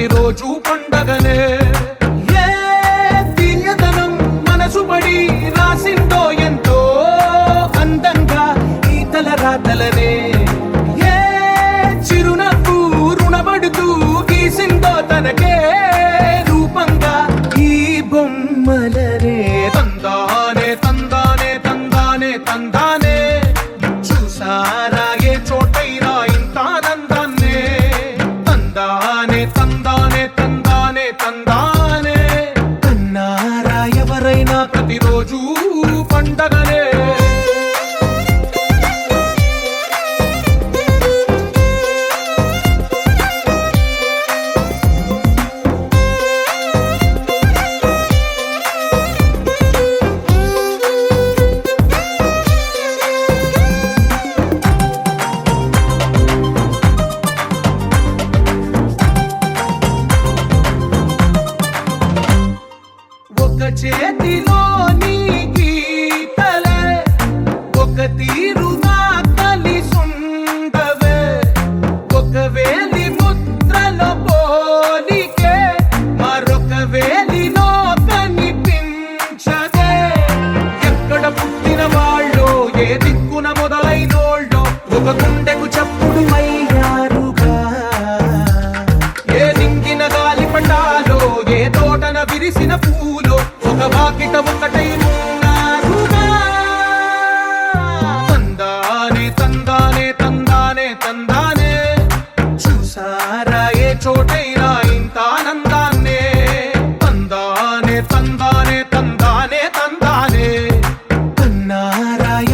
ప్రతిరోజు పండగనే. ఏ తీయదనం మనసు పడి రాసిందో ఎంతో అందంగా ఈ తలరాతలనే. ఏ చిరునవ్వు రుణపడుతూ గీసిందో తనకే రూపంగా ఈ బొమ్మలనే. తందానే తందానే తందానే తందానే చూసారా ఏ చోటైనా ఇంత ఆనందాన్నే. తందానే తందానే తందానే తందానే అన్నారా ఎవరైనా ప్రతిరోజు పండగనే. ఒక చేతిలో నీ గీతలే ఒక తీరుగా కలిసుండవే. ఒక వేలి ముద్రలో పోలికే మరొక వేలిలో కనిపించదే. ఎక్కడ పుట్టిన వాళ్ళో ఏ దిక్కున మొదలైనోళ్ళో ఒక గుండెకు చప్పుడు అయ్యారుగా. ఏ దింగిన గాలి పటాలో ఏ తోటన విరిసిన పూలో ఒక వాకిట ఒకటై